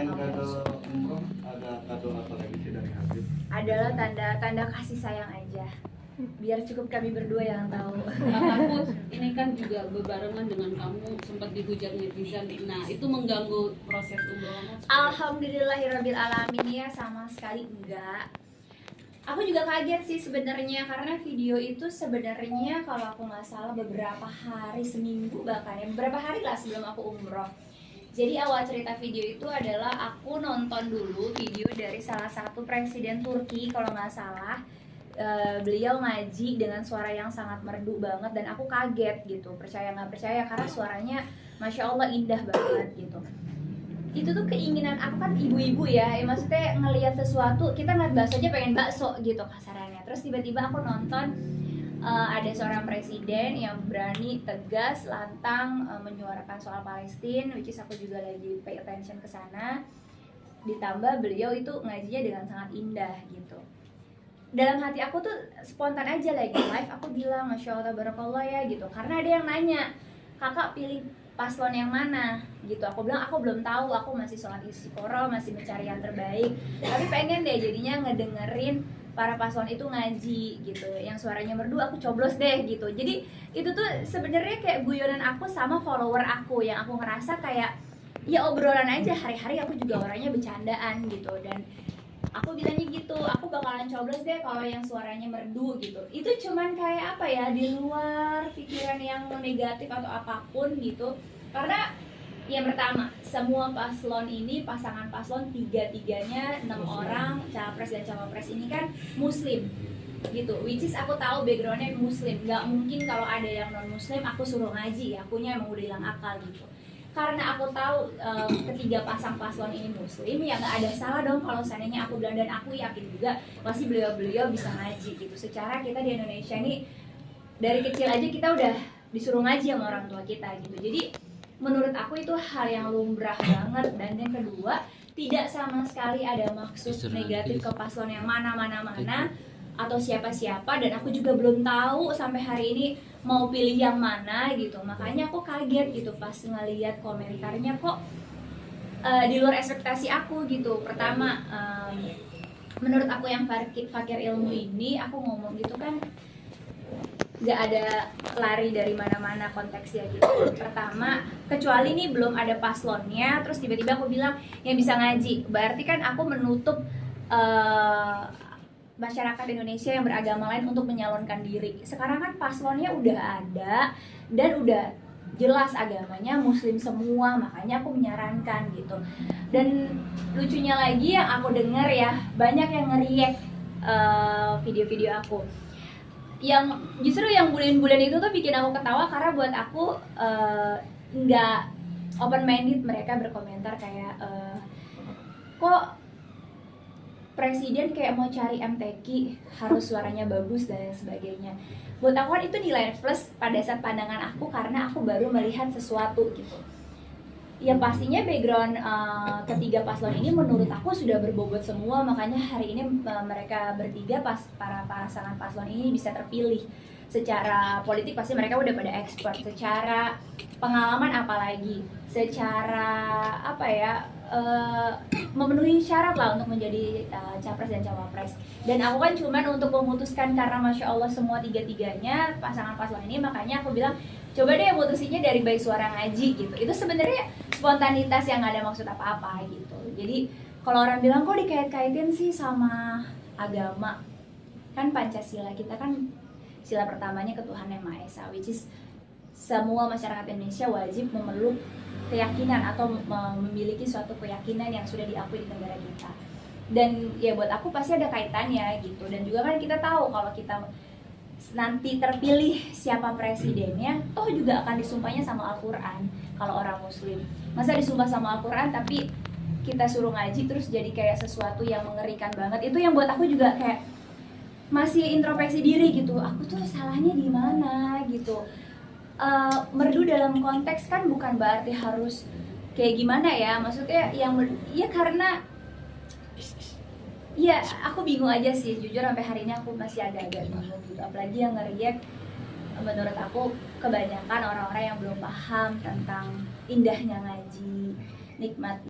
Selain kado umroh, ada kado apa lagi sih dari Habib? Adalah tanda kasih sayang aja. Biar cukup kami berdua yang tahu. Takut ini kan juga berbarengan dengan kamu sempat dihujat netizen. Nah, itu mengganggu proses umroh. Alhamdulillahirabbil alamin ya, sama sekali enggak. Aku juga kaget sih sebenarnya karena video itu sebenarnya kalau aku nggak salah beberapa hari, seminggu bahkan ya, beberapa hari lah sebelum aku umroh. Jadi awal cerita video itu adalah aku nonton dulu video dari salah satu presiden Turki kalau nggak salah. Beliau ngaji dengan suara yang sangat merdu banget dan aku kaget gitu, percaya nggak percaya karena suaranya masya Allah indah banget gitu. Itu tuh keinginan aku kan ibu-ibu ya, maksudnya ngelihat sesuatu, kita ngeliat bakso aja pengen bakso gitu kasarannya. Terus tiba-tiba aku nonton ada seorang presiden yang berani, tegas, lantang menyuarakan soal Palestina, which is aku juga lagi pay attention ke sana. Ditambah beliau itu ngajinya dengan sangat indah gitu. Dalam hati aku tuh spontan aja lagi live, aku bilang masya Allah barakallah ya gitu, karena ada yang nanya kakak pilih paslon yang mana gitu. Aku bilang aku belum tahu, aku masih sholat istiqoroh, masih mencari yang terbaik, tapi pengen deh jadinya ngedengerin para paslon itu ngaji gitu, yang suaranya merdu aku coblos deh gitu. Jadi itu tuh sebenarnya kayak guyonan aku sama follower aku yang aku ngerasa kayak ya obrolan aja, hari-hari aku juga orangnya bercandaan gitu. Dan aku bilangnya gitu, aku bakalan coblos deh kalau yang suaranya merdu gitu. Itu cuman kayak apa ya, di luar pikiran yang negatif atau apapun gitu. Karena yang pertama, semua paslon ini, pasangan paslon tiga-tiganya 6 orang capres dan cawapres ini kan muslim gitu, which is aku tahu backgroundnya muslim. Gak mungkin kalau ada yang non muslim aku suruh ngaji, akunya emang udah hilang akal gitu. Karena aku tahu ketiga pasang paslon ini muslim, ya nggak ada salah dong kalau seandainya aku bilang, dan aku yakin juga pasti beliau-beliau bisa ngaji gitu. Secara kita di Indonesia ini dari kecil aja kita udah disuruh ngaji sama orang tua kita gitu. Jadi menurut aku itu hal yang lumrah banget. Dan yang kedua, tidak sama sekali ada maksud negatif ke paslon yang mana atau siapa-siapa, dan aku juga belum tahu sampai hari ini mau pilih yang mana gitu. Makanya aku kaget gitu pas ngeliat komentarnya, kok di luar ekspektasi aku gitu. Pertama, menurut aku yang fakir ilmu ini, aku ngomong gitu kan gak ada lari dari mana-mana konteksnya gitu. Pertama, kecuali nih belum ada paslonnya, terus tiba-tiba aku bilang yang bisa ngaji, berarti kan aku menutup masyarakat Indonesia yang beragama lain untuk menyalonkan diri. Sekarang kan paslonnya udah ada dan udah jelas agamanya muslim semua, makanya aku menyarankan gitu. Dan lucunya lagi yang aku dengar ya, banyak yang nge-react video-video aku. Yang justru yang bulan-bulan itu tuh bikin aku ketawa karena buat aku nggak open minded. Mereka berkomentar kayak kok presiden kayak mau cari MTQ, harus suaranya bagus dan lain sebagainya. Buat aku kan itu nilai plus pada saat pandangan aku, karena aku baru melihat sesuatu gitu. Ya pastinya background ketiga paslon ini menurut aku sudah berbobot semua, makanya hari ini mereka bertiga, para pasangan paslon ini bisa terpilih. Secara politik pasti mereka udah pada expert, secara pengalaman apalagi, secara apa ya, memenuhi syarat lah untuk menjadi capres dan cawapres. Dan aku kan cuman untuk memutuskan karena masya Allah semua tiga-tiganya pasangan paslon ini, makanya aku bilang coba deh mutusinnya dari baik suara ngaji gitu. Itu sebenarnya spontanitas yang gak ada maksud apa-apa gitu. Jadi kalau orang bilang kok dikait-kaitin sih sama agama, kan Pancasila kita kan sila pertamanya ketuhanan yang Maha Esa, which is semua masyarakat Indonesia wajib memeluk keyakinan atau memiliki suatu keyakinan yang sudah diakui di negara kita. Dan ya buat aku pasti ada kaitannya gitu. Dan juga kan kita tahu kalau kita nanti terpilih siapa presidennya, toh juga akan disumpahnya sama Al-Quran kalau orang muslim. Masa disumpah sama Al-Quran tapi kita suruh ngaji terus jadi kayak sesuatu yang mengerikan banget. Itu yang buat aku juga kayak masih introspeksi diri gitu, aku tuh salahnya di mana gitu. Merdu dalam konteks kan bukan berarti harus kayak gimana ya, maksudnya yang ya karena ya aku bingung aja sih, jujur sampai hari ini aku masih agak-agak bingung gitu. Apalagi yang nge-react, menurut aku kebanyakan orang-orang yang belum paham tentang indahnya ngaji, nikmat